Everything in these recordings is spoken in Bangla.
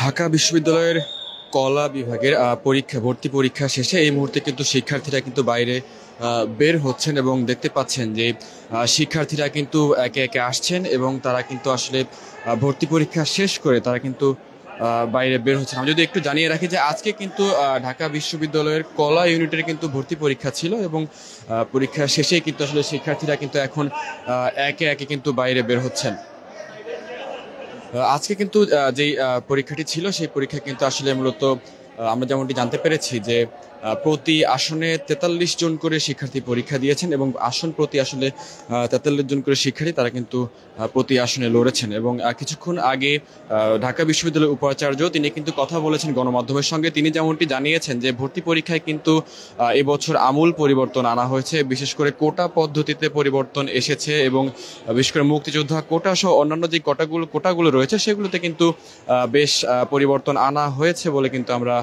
ঢাকা বিশ্ববিদ্যালয়ের কলা বিভাগের ভর্তি পরীক্ষা শেষে এই মুহূর্তে কিন্তু শিক্ষার্থীরা কিন্তু বাইরে বের হচ্ছেন এবং দেখতে পাচ্ছেন যে শিক্ষার্থীরা কিন্তু একে একে আসছেন এবং তারা কিন্তু আসলে ভর্তি পরীক্ষা শেষ করে তারা কিন্তু বাইরে বের হচ্ছেন। আমি যদি একটু জানিয়ে রাখি যে আজকে কিন্তু ঢাকা বিশ্ববিদ্যালয়ের কলা ইউনিটের কিন্তু ভর্তি পরীক্ষা ছিল এবং পরীক্ষা শেষেই কিন্তু আসলে শিক্ষার্থীরা কিন্তু এখন একে একে কিন্তু বাইরে বের হচ্ছেন। আজকে কিন্তু যেই পরীক্ষাটি ছিল সেই পরীক্ষা কিন্তু আসলে মূলত আমরা যেমনটি জানতে পেরেছি যে প্রতি আসনে ৪৩ জন করে শিক্ষার্থী পরীক্ষা দিয়েছেন এবং আসন প্রতি আসলে ৪৩ জন করে শিক্ষার্থী তারা কিন্তু প্রতি আসনে লড়েছেন। এবং কিছুক্ষণ আগে ঢাকা বিশ্ববিদ্যালয়ের উপাচার্য তিনি কিন্তু কথা বলেছেন গণমাধ্যমের সঙ্গে। তিনি যেমনটি জানিয়েছেন যে ভর্তি পরীক্ষায় কিন্তু এবছর আমূল পরিবর্তন আনা হয়েছে, বিশেষ করে কোটা পদ্ধতিতে পরিবর্তন এসেছে এবং বিশেষ করে মুক্তিযোদ্ধা কোটা সহ অন্যান্য যে কোটাগুলো রয়েছে সেগুলোতে কিন্তু বেশ পরিবর্তন আনা হয়েছে বলে কিন্তু আমরা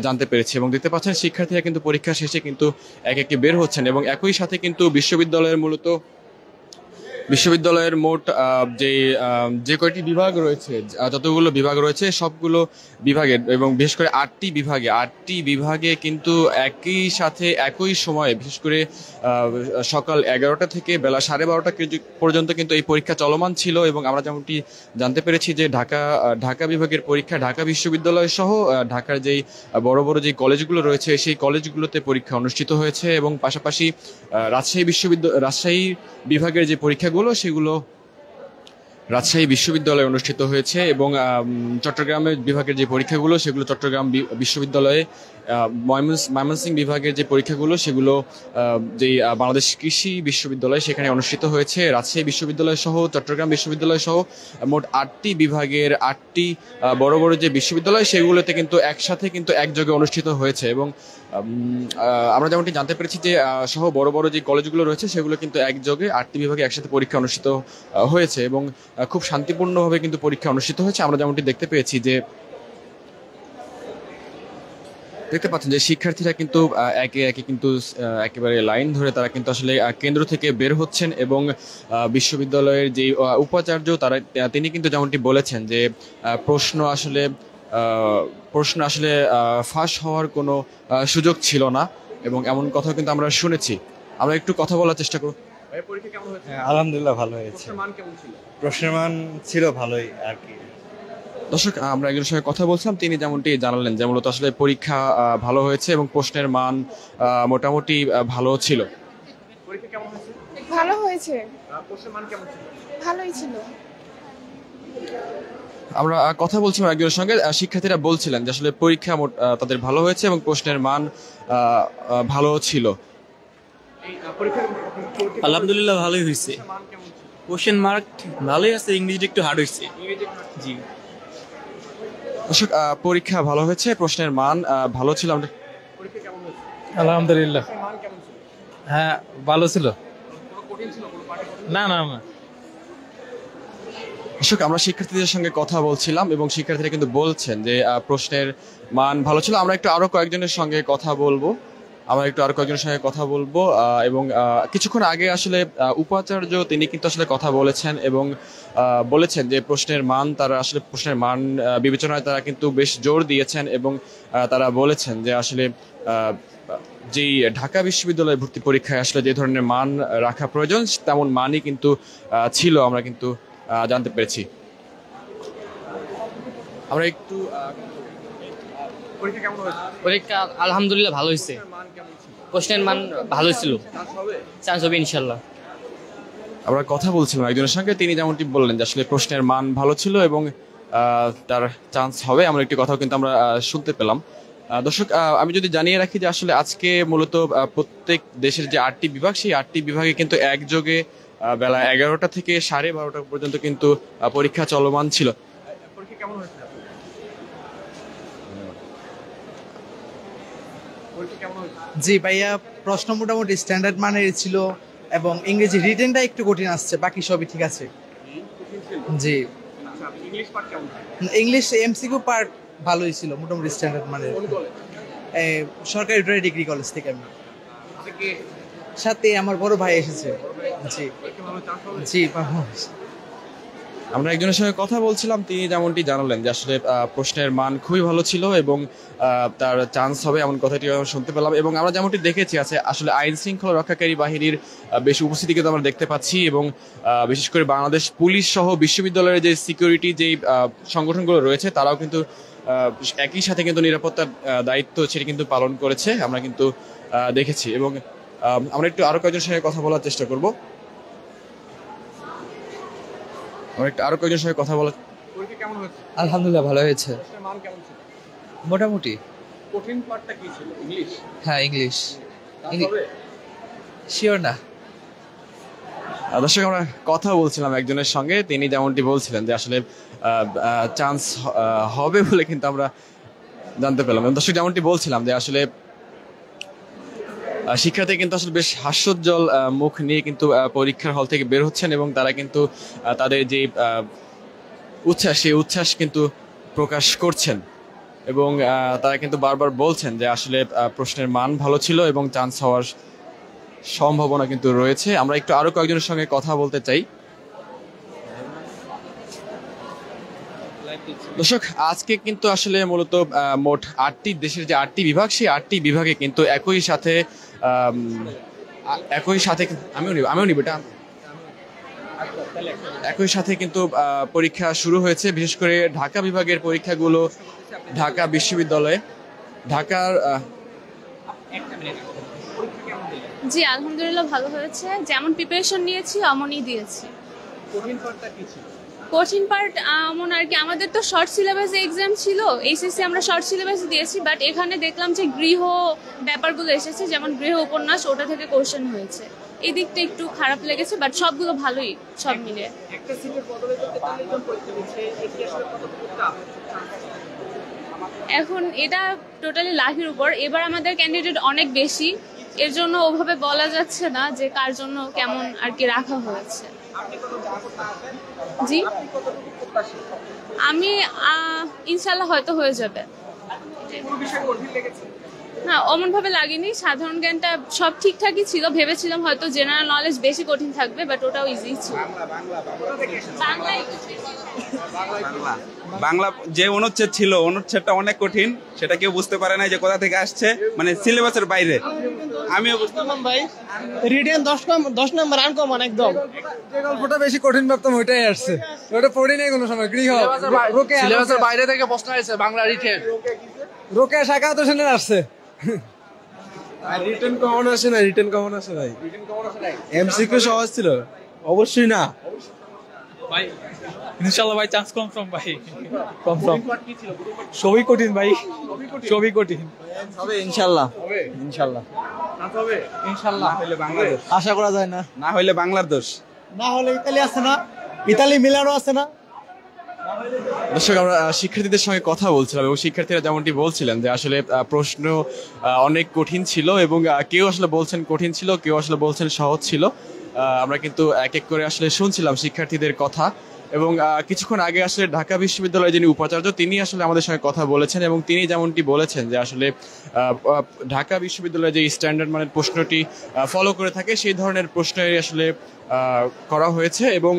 জানতে পেরেছি। এবং দেখতে পাচ্ছেন শিক্ষার্থীরা কিন্তু পরীক্ষা শেষে কিন্তু এক একে বের হচ্ছেন এবং একই সাথে কিন্তু বিশ্ববিদ্যালয়ের মোট যে কয়টি বিভাগ রয়েছে, যতগুলো বিভাগ রয়েছে সবগুলো বিভাগের এবং বিশেষ করে 8টি বিভাগে কিন্তু একই সাথে একই সময়ে বিশেষ করে সকাল 11টা থেকে বেলা 12:30 পর্যন্ত কিন্তু এই পরীক্ষা চলমান ছিল। এবং আমরা যেমনটি জানতে পেরেছি যে ঢাকা বিভাগের পরীক্ষা ঢাকা বিশ্ববিদ্যালয় সহ ঢাকার যেই বড় বড় যে কলেজগুলো রয়েছে সেই কলেজগুলোতে পরীক্ষা অনুষ্ঠিত হয়েছে এবং পাশাপাশি রাজশাহী বিভাগের যে পরীক্ষাগুলো সেগুলো রাজশাহী বিশ্ববিদ্যালয়ে অনুষ্ঠিত হয়েছে এবং চট্টগ্রামের বিভাগের যে পরীক্ষাগুলো সেগুলো চট্টগ্রাম বিশ্ববিদ্যালয়ে, ময়মনসিংহ বিভাগের যে পরীক্ষাগুলো সেগুলো যেই বাংলাদেশ কৃষি বিশ্ববিদ্যালয় সেখানে অনুষ্ঠিত হয়েছে। রাজশাহী বিশ্ববিদ্যালয় সহ চট্টগ্রাম বিশ্ববিদ্যালয় সহ মোট 8টি বিভাগের 8টি বড় বড় যে বিশ্ববিদ্যালয় সেগুলোতে কিন্তু একসাথে কিন্তু একযোগে অনুষ্ঠিত হয়েছে। এবং আমরা যেমনটি জানতে পেরেছি যে সহ বড় বড় যে কলেজগুলো রয়েছে সেগুলো কিন্তু একযোগে 8টি বিভাগে একসাথে পরীক্ষা অনুষ্ঠিত হয়েছে এবং খুব শান্তিপূর্ণভাবে কিন্তু পরীক্ষা অনুষ্ঠিত হয়েছে। আমরা যেমনটি দেখতে পাচ্ছেন যে শিক্ষার্থীরা কিন্তু একে একে কিন্তু একেবারে লাইন ধরে তারা কিন্তু আসলে কেন্দ্র থেকে বের হচ্ছেন এবং বিশ্ববিদ্যালয়ের যে উপাচার্য তিনি কিন্তু যেমনটি বলেছেন যে প্রশ্ন আসলে ফাঁস হওয়ার কোনো সুযোগ ছিল না এবং এমন কথা কিন্তু আমরা শুনেছি। আমরা একটু কথা বলার চেষ্টা করব। পরীক্ষা কেমন হয়েছে? আলহামদুলিল্লাহ ভালো হয়েছে। প্রশ্নের মান কেমন ছিল? প্রশ্নের মান ছিল ভালোই আর কি। দর্শক, আমরা একজনের সঙ্গে কথা বলছিলাম, তিনি যেমনটি জানালেন যে মূলত আসলে পরীক্ষা ভালো হয়েছে এবং প্রশ্নের মান মোটামুটি ভালো ছিল। পরীক্ষা কেমন হয়েছে? ভালো হয়েছে। প্রশ্নের মান কেমন ছিল? ভালোই ছিল। আমরা কথা বলছিলাম একজনের সঙ্গে, শিক্ষার্থীরা বলছিলেন যে আসলে পরীক্ষা তাদের ভালো হয়েছে এবং প্রশ্নের মান ভালো ছিল। আলহামদুলিল্লাহ ভালোই হয়েছে। কোশ্চেন মার্ক ভালোই আছে, ইংরেজিটা একটু হার্ড হয়েছে। জি দর্শক, পরীক্ষা ভালো হয়েছে, প্রশ্নের মান ভালো ছিল। আলহামদুলিল্লাহ হ্যাঁ ভালো ছিল। না না না দর্শক, আমরা শিক্ষার্থীদের সঙ্গে কথা বলছিলাম এবং শিক্ষার্থীরা কিন্তু বলছেন যে প্রশ্নের মান ভালো ছিল। আমরা একটু আরো কয়েকজনের সঙ্গে কথা বলবো এবং কিছুক্ষণ আগে আসলে উপাচার্য তিনি কিন্তু আসলে কথা বলেছেন এবং বলেছেন যে প্রশ্নের মান বিবেচনায় তারা কিন্তু বেশ জোর দিয়েছেন এবং তারা বলেছেন যে আসলে যেই ঢাকা বিশ্ববিদ্যালয় ভর্তি পরীক্ষায় আসলে যে ধরনের মান রাখা প্রয়োজন তেমন মানই কিন্তু ছিল, আমরা কিন্তু জানতে পেরেছি। আমরা একটু পরীক্ষা আলহামদুলিল্লাহ ভালো হয়েছে, প্রশ্নের মান ভালো ছিল, চান্স হবে ইনশাল্লাহ। আমরা কথা বলছিলাম একজনের সঙ্গে, তিনি যেমনটি বললেন যে আসলে প্রশ্নের মান ভালো ছিল এবং তার চান্স হবে। আমরা একটি কথাও কিন্তু আমরা শুনতে পেলাম। দর্শক, আমি যদি জানিয়ে রাখি যে আসলে আজকে মূলত প্রত্যেক দেশের যে 8টি বিভাগ সেই 8টি বিভাগে কিন্তু একযোগে বেলা 11টা থেকে 12:30 পর্যন্ত কিন্তু পরীক্ষা চলমান ছিল। পরীক্ষা কেমন হয়েছে? জি ভাইয়া, প্রশ্ন মোটামুটি স্ট্যান্ডার্ড মানের ছিল এবং ইংরেজি রিটেনটা একটু কঠিন আসছে, বাকি সবই ঠিক আছে। জি, ইংলিশ এমসিকিউ পার্ট ভালোই ছিল, মোটামুটি স্ট্যান্ডার্ড মানের। সরকারি ডিগ্রি কলেজ থেকে আমি, সাথে আমার বড় ভাই এসেছে। জি জি আমরা একজনের সঙ্গে কথা বলছিলাম, তিনি যেমনটি জানালেন যে আসলে প্রশ্নের মান খুবই ভালো ছিল এবং তার চান্স হবে এমন কথাটি আমরা শুনতে পেলাম। এবং আমরা যেমনটি দেখেছি আছে আসলে আইন শৃঙ্খলা রক্ষাকারী বাহিনীর বেশি উপস্থিতি কিন্তু আমরা দেখতে পাচ্ছি এবং বিশেষ করে বাংলাদেশ পুলিশ সহ বিশ্ববিদ্যালয়ের যে সিকিউরিটি যেই সংগঠনগুলো রয়েছে তারাও কিন্তু একই সাথে কিন্তু নিরাপত্তার দায়িত্ব সেটি কিন্তু পালন করেছে, আমরা কিন্তু দেখেছি। এবং আমরা একটু আরো কয়েকজনের সঙ্গে কথা বলার চেষ্টা করব। আরো কয়েকজনের সঙ্গে কথা বলা। পরীক্ষা কেমন হয়েছে? আলহামদুলিল্লাহ ভালো হয়েছে, প্রশ্নের মান কেমন ছিল? মোটামুটি। কঠিন পার্টটা কি ছিল? ইংলিশ? হ্যাঁ ইংলিশ। হবে? শিওর না। দর্শক আমরা কথা বলছিলাম একজনের সঙ্গে, তিনি যেমনটি বলছিলেন যে আসলে চান্স হবে বলে কিন্তু আমরা জানতে পেলাম। এবং দর্শক যেমনটি বলছিলাম যে আসলে শিক্ষার্থী কিন্তু আসলে বেশ হাস্যোজ্জ্বল মুখ নিয়ে কিন্তু পরীক্ষার হল থেকে বের হচ্ছেন এবং তারা কিন্তু তাদের যে উচ্ছ্বাস সেই উচ্ছ্বাস কিন্তু প্রকাশ করছেন এবং তারা কিন্তু বারবার বলছেন যে আসলে প্রশ্নের মান ভালো ছিল এবং চান্স হওয়ার সম্ভাবনা কিন্তু রয়েছে। আমরা একটু আরো কয়েকজনের সঙ্গে কথা বলতে চাই। দর্শক আজকে কিন্তু আসলে মূলত মোট 8টি দেশের যে 8টি বিভাগ, সেই 8টি বিভাগে কিন্তু একই সাথে আমিও নিব এটা একই সাথে কিন্তু পরীক্ষা শুরু হয়েছে। বিশেষ করে ঢাকা বিভাগের পরীক্ষাগুলো ঢাকা বিশ্ববিদ্যালয়ে ঢাকার জি আলহামদুলিল্লাহ ভালো হয়েছে, যেমন প্রিপারেশন নিয়েছি অমনই দিয়েছি। কঠিন পার্ট এমন আর কি, আমাদের তো শর্ট সিলেবাস এক্সাম ছিল, এইচএসসি আমরা শর্ট সিলেবাস দিয়েছি, বাট এখানে দেখলাম যে গৃহ ব্যাপারগুলো এসেছে, যেমন গৃহ উপন্যাস, ওটা থেকে কোশ্চেন হয়েছে। এই দিকটা একটু খারাপ লেগেছে, বাট সবগুলো ভালোই সব মিলে। এখন এটা টোটালি লাখের উপর, এবার আমাদের ক্যান্ডিডেট অনেক বেশি, এর জন্য ওভাবে বলা যাচ্ছে না যে কার জন্য কেমন আর কি রাখা হয়েছে। জি আমি ইনশাল্লাহ হয়তো হয়ে যাবে। না অমন ভাবে লাগেনি, সাধারণ জ্ঞানটা সব ঠিকঠাকই ছিল, ভেবেছিলাম হয়তো জেনারেল নলেজ বেশি কঠিন থাকবে, বাট ওটাও ইজি ছিল। বাংলা যে অনুচ্ছেদ ছিল, অনুচ্ছেদটা অনেক কঠিন, সেটা কেউ বুঝতে পারে না যে কোথা থেকে আসছে, মানে সিলেবাসের বাইরে। আমিও বুঝতে ভাই রিটেন 10 নাম্বার আনকমন একদম। যে গল্পটা বেশি কঠিন ভাবতাম ওইটাই আসছে, ওটা পড়ি নাই কোনো সময়। গৃহ সিলেবাসের বাইরে থেকে প্রশ্ন আসছে বাংলা রিটেন, রোকে শাখা তো শুনে আসছে। আর রিটেন কমন আসে না, রিটেন কমন আসে নাই, এমসিকিউ সহজ ছিল অবশ্যই না ভাই। ইনশাআল্লাহ ভাই চান্স কনফার্ম ভাই, কনফার্ম। সবই কঠিন ভাই, সবই কঠিন হবে ইনশাআল্লাহ, ইনশাআল্লাহ হবে ইনশাআল্লাহ। হইলে বাংলাদেশ আশা করা যায় না, না হইলে বাংলার দোষ, না হলে ইতালি আছে না, ইতালি মিলানো আছে না। দর্শক আমরা শিক্ষার্থীদের সঙ্গে কথা বলছিলাম এবং শিক্ষার্থীরা যেমনটি বলছিলেন যে আসলে প্রশ্ন অনেক কঠিন ছিল এবং কেউ আসলে বলছেন কঠিন ছিল, কেউ আসলে বলছেন সহজ ছিল। আমরা কিন্তু এক এক করে আসলে শুনছিলাম শিক্ষার্থীদের কথা এবং কিছুক্ষণ আগে আসলে ঢাকা বিশ্ববিদ্যালয়ের যিনি উপাচার্য তিনি আসলে আমাদের সঙ্গে কথা বলেছেন এবং তিনি যেমনটি বলেছেন যে আসলে ঢাকা বিশ্ববিদ্যালয়ে যে স্ট্যান্ডার্ড মানের প্রশ্নটি ফলো করে থাকে সেই ধরনের প্রশ্নই আসলে করা হয়েছে এবং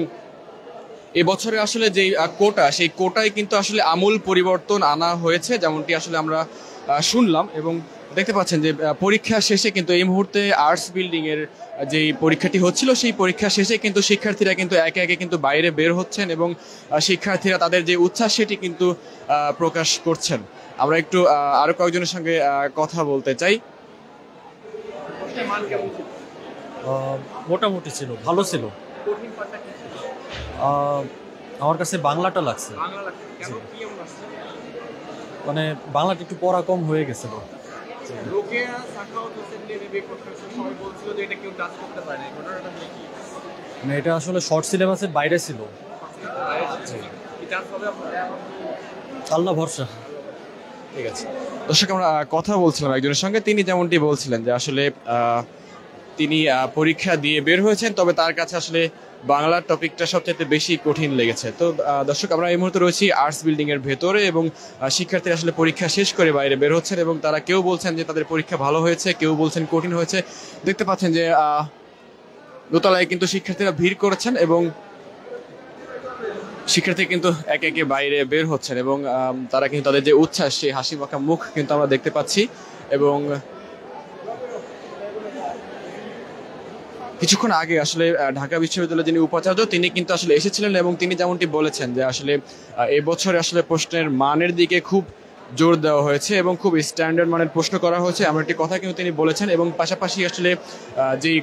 এবছরে আসলে যে কোটা, সেই কোটায় কিন্তু আসলে আমূল পরিবর্তন আনা হয়েছে, যেমনটি আসলে আমরা শুনলাম। এবং দেখতে পাচ্ছেন যে পরীক্ষা শেষে কিন্তু এই মুহূর্তে আর্টস বিল্ডিং এর যে পরীক্ষাটি হচ্ছিল সেই পরীক্ষা শেষে কিন্তু শিক্ষার্থীরা কিন্তু একে একে কিন্তু বাইরে বের হচ্ছেন এবং শিক্ষার্থীরা তাদের যে উচ্ছ্বাস সেটি কিন্তু প্রকাশ করছেন। আমরা একটু আরো কয়েকজনের সঙ্গে কথা বলতে চাই। মোটামুটি ছিল, ভালো ছিল। আমার কাছে বাংলাটা লাগছে, মানে বাংলাটা একটু পড়া কম হয়ে গেছিল। মানে এটা আসলে শর্ট সিলেবাসের বাইরে ছিল। আল্লাহ ভরসা। ঠিক আছে দর্শক আমরা কথা বলছিলাম একজনের সঙ্গে, তিনি যেমনটি বলছিলেন যে আসলে তিনি পরীক্ষা দিয়ে বের হয়েছেন, তবে তার কাছে আসলে বাংলার টপিকটা সবচেয়ে বেশি কঠিন লেগেছে। তো দর্শক আমরা এই মুহূর্তে রয়েছি আর্টস বিল্ডিং এর ভেতরে এবং শিক্ষার্থীরা আসলে পরীক্ষা শেষ করে বাইরে বের হচ্ছেন এবং তারা কেউ বলছেন যে তাদের পরীক্ষা ভালো হয়েছে, কেউ বলছেন কঠিন হয়েছে। দেখতে পাচ্ছেন যে দোতলায় কিন্তু শিক্ষার্থীরা ভিড় করেছেন এবং শিক্ষার্থী কিন্তু একে একে বাইরে বের হচ্ছেন এবং তারা কিন্তু তাদের যে উচ্ছ্বাস সেই হাসি মাখা মুখ কিন্তু আমরা দেখতে পাচ্ছি। এবং কিছুক্ষণ আগে আসলে ঢাকা বিশ্ববিদ্যালয়ের যিনি উপাচার্য তিনি কিন্তু আসলে এসেছিলেন এবং তিনি যেমনটি বলেছেন যে আসলে এবছরে আসলে প্রশ্নের মানের দিকে খুব জোর দেওয়া হয়েছে এবং খুব স্ট্যান্ডার্ড মানের প্রশ্ন করা হয়েছে এমন একটি কথা কিন্তু তিনি বলেছেন। এবং পাশাপাশি আসলে যেই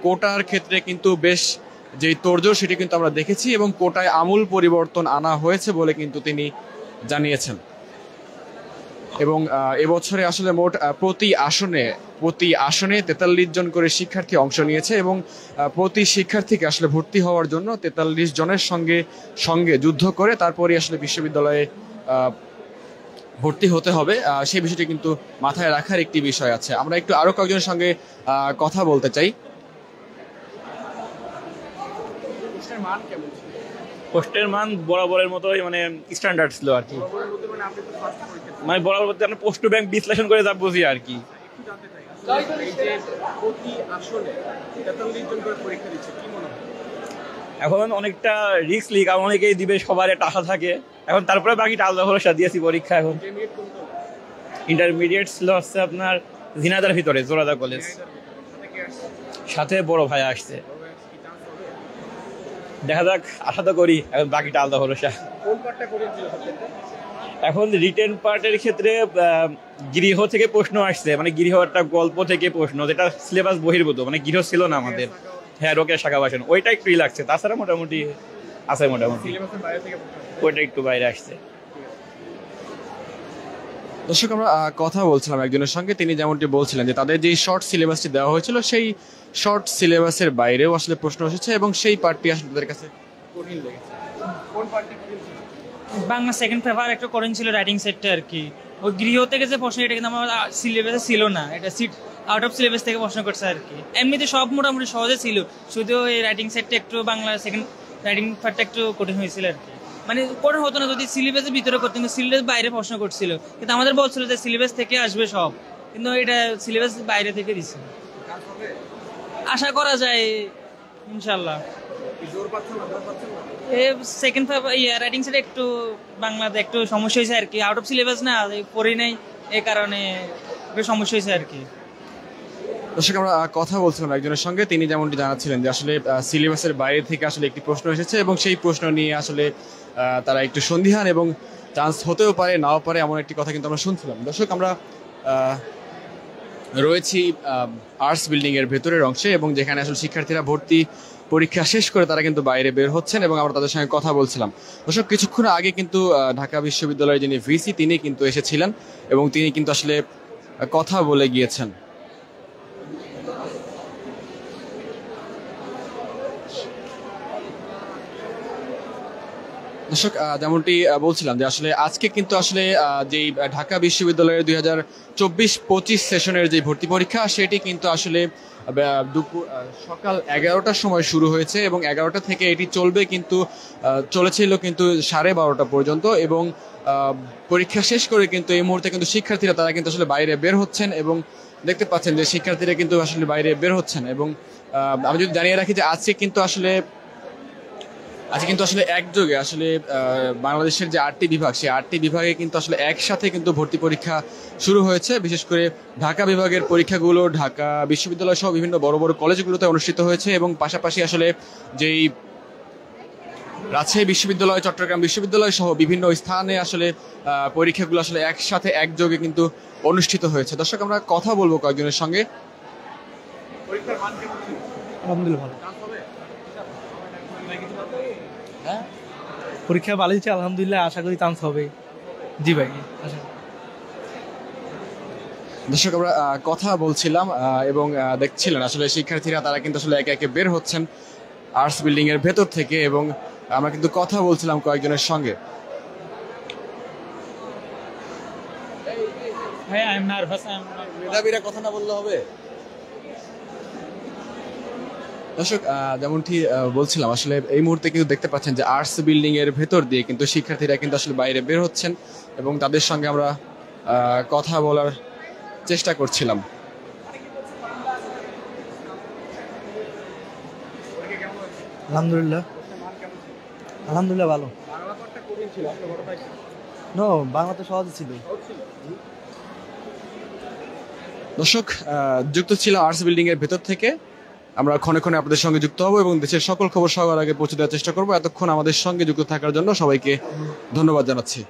কোটার ক্ষেত্রে কিন্তু বেশ যেই তোড়জোড় সেটি কিন্তু আমরা দেখেছি এবং কোটায় আমূল পরিবর্তন আনা হয়েছে বলে কিন্তু তিনি জানিয়েছেন। এবং এবছরে আসলে মোট প্রতি আসনে 43 জন করে শিক্ষার্থী অংশ নিয়েছে এবং প্রতি শিক্ষার্থীকে আসলে ভর্তি হওয়ার জন্য 43 জনের সঙ্গে যুদ্ধ করে তারপরে আসলে বিশ্ববিদ্যালয়ে ভর্তি হতে হবে। সেই বিষয়টি কিন্তু মাথায় রাখার একটি বিষয় আছে। আমরা একটু আরো কয়েকজনের সঙ্গে কথা বলতে চাই। পোস্টের মান বরাবরের মতোই মানে স্ট্যান্ডার্ড ছিল আর কি, মানে বরাবর বলতে আমরা পোস্ট ব্যাংক বিশ্লেষণ করে যা বুঝি আর কি। এখন অনেকটা রিস্কলি, কারণ অনেকেই দিবে, সবার একটা আশা থাকে। এখন তারপরে বাকিটা আলাদা ভরসা দিয়েছি পরীক্ষা। এখন ইন্টারমিডিয়েট ছিল হচ্ছে আপনার ঝিনাইদহের ভিতরে জোরাদা কলেজ, সাথে বড় ভাই আসছে। দেখা যাক, আশা তো করি, এখন বাকিটা আলাদা ভরসা। এখন রিটেন পার্টের ক্ষেত্রে গৃহ থেকে প্রশ্ন আসছে, মানে গৃহ একটা গল্প থেকে প্রশ্ন, যেটা সিলেবাস বহির্ভূত, মানে গৃহ ছিল না আমাদের। হ্যাঁ, রোকের শাখা ভাষণ, ওইটা একটু লাগছে, তাছাড়া মোটামুটি আছে। মোটামুটি ওইটা একটু বাইরে আসছে। দর্শক, আমরা কথা বলছিলাম একজনের সঙ্গে, তিনি যেমনটি বলছিলেন যে তাদের যে শর্ট সিলেবাসটি দেওয়া হয়েছিল সেই শর্ট সিলেবাসের বাইরেও আসলে প্রশ্ন এসেছে এবং সেই পার্টটি আসলে তাদের কাছে কঠিন লেগেছে। কোন পার্টটি কঠিন ছিল? বাংলা সেকেন্ড পেপার একটু কঠিন ছিল, রাইটিং সেটটা আর কি। ওই গৃহ থেকে যে প্রশ্ন, এটা কিন্তু আমার সিলেবাসে ছিল না, এটা সিট আউট অফ সিলেবাস থেকে প্রশ্ন করছে আর কি। এমনিতে সব মোটামুটি সহজে ছিল, শুধু এই রাইটিং সেটটা একটু, বাংলা সেকেন্ড রাইটিং পার্টটা একটু কঠিন হয়েছিল আর কি। মানে কঠিন হতো না যদি সিলেবাসের ভিতরে করতে, কিন্তু সিলেবাস বাইরে প্রশ্ন করছিল। কিন্তু আমাদের বলছিল যে সিলেবাস থেকে আসবে সব, কিন্তু এটা সিলেবাস বাইরে থেকে দিচ্ছে। আশা করা যায় ইনশাল্লাহ। সেকেন্ড পেপার রাইটিং সেটা একটু বাংলাতে একটু সমস্যা হয়েছে আর কি, আউট অফ সিলেবাস না, পড়ি নাই, এই কারণে একটু সমস্যা হয়েছে আর কি। দর্শক, আমরা কথা বলছিলাম একজনের সঙ্গে, তিনি যেমনটি জানাচ্ছিলেন যে আসলে সিলেবাসের বাইরে থেকে আসলে একটি প্রশ্ন এসেছে এবং সেই প্রশ্ন নিয়ে আসলে তারা একটু সন্দিহান এবং চান্স হতেও পারে, নাও পারে, এমন একটি কথা কিন্তু আমরা শুনছিলাম। দর্শক, আমরা রয়েছি আর্টস বিল্ডিং এর ভেতরের অংশে এবং যেখানে আসলে শিক্ষার্থীরা ভর্তি পরীক্ষা শেষ করে তারা কিন্তু বাইরে বের হচ্ছেন এবং আমরা তাদের সঙ্গে কথা বলছিলাম। দর্শক, কিছুক্ষণ আগে কিন্তু ঢাকা বিশ্ববিদ্যালয়ের যিনি ভিসি তিনি কিন্তু এসেছিলেন এবং তিনি কিন্তু আসলে কথা বলে গিয়েছেন। দর্শক, যেমনটি বলছিলাম যে আসলে আজকে কিন্তু আসলে যেই ঢাকা বিশ্ববিদ্যালয়ের 2024-25 সেশনের যে ভর্তি পরীক্ষা সেটি কিন্তু আসলে সকাল 11টার সময় শুরু হয়েছে এবং 11টা থেকে এটি চলবে, কিন্তু চলেছিল কিন্তু 12:30 পর্যন্ত। এবং পরীক্ষা শেষ করে কিন্তু এই মুহূর্তে কিন্তু শিক্ষার্থীরা তারা কিন্তু আসলে বাইরে বের হচ্ছেন এবং দেখতে পাচ্ছেন যে শিক্ষার্থীরা কিন্তু আসলে বাইরে বের হচ্ছেন। এবং আমি যদি জানিয়ে রাখি যে আজকে কিন্তু আসলে একযোগে আসলে বাংলাদেশের যে 8টি বিভাগ, সেই 8টি বিভাগে কিন্তু আসলে একসাথে কিন্তু ভর্তি পরীক্ষা শুরু হয়েছে। বিশেষ করে ঢাকা বিভাগের পরীক্ষাগুলো ঢাকা বিশ্ববিদ্যালয় সহ বিভিন্ন বড় বড় কলেজগুলোতে অনুষ্ঠিত হয়েছে এবং পাশাপাশি আসলে যেই রাজশাহী বিশ্ববিদ্যালয়, চট্টগ্রাম বিশ্ববিদ্যালয় সহ বিভিন্ন স্থানে আসলে পরীক্ষাগুলো আসলে একসাথে একযোগে কিন্তু অনুষ্ঠিত হয়েছে। দর্শক, আমরা কথা বলবো কয়েকজনের সঙ্গে। আলহামদুলিল্লাহ ভালো। পরীক্ষা ভালো হয়েছে আলহামদুলিল্লাহ, আশা করি চান্স হবে। জি ভাই। দর্শক, আমরা কথা বলছিলাম এবং দেখছিলেন আসলে শিক্ষার্থীরা তারা কিন্তু আসলে একে একে বের হচ্ছেন আর্টস বিল্ডিং এর ভেতর থেকে এবং আমরা কিন্তু কথা বলছিলাম কয়েকজনের সঙ্গে। মেধাবীরা কথা না বললে হবে। দর্শক, যেমনটি বলছিলাম আসলে এই মুহূর্তে কিন্তু দেখতে পাচ্ছেন যে আর্টস বিল্ডিং এর ভেতর দিয়ে কিন্তু শিক্ষার্থীরা কিন্তু আসলে বাইরে বের হচ্ছেন এবং তাদের সঙ্গে আমরা কথা বলার চেষ্টা করছিলাম। আলহামদুলিল্লাহ, আলহামদুলিল্লাহ ভালো। নো বাংলা তো সহজ ছিল। দর্শক, যুক্ত ছিল আর্টস বিল্ডিং এর ভেতর থেকে। আমরা ক্ষণে ক্ষণে আপনাদের সঙ্গে যুক্ত হব এবং দেশের সকল খবর সবার আগে পৌঁছে দেওয়ার চেষ্টা করবো। এতক্ষণ আমাদের সঙ্গে যুক্ত থাকার জন্য সবাইকে ধন্যবাদ জানাচ্ছি।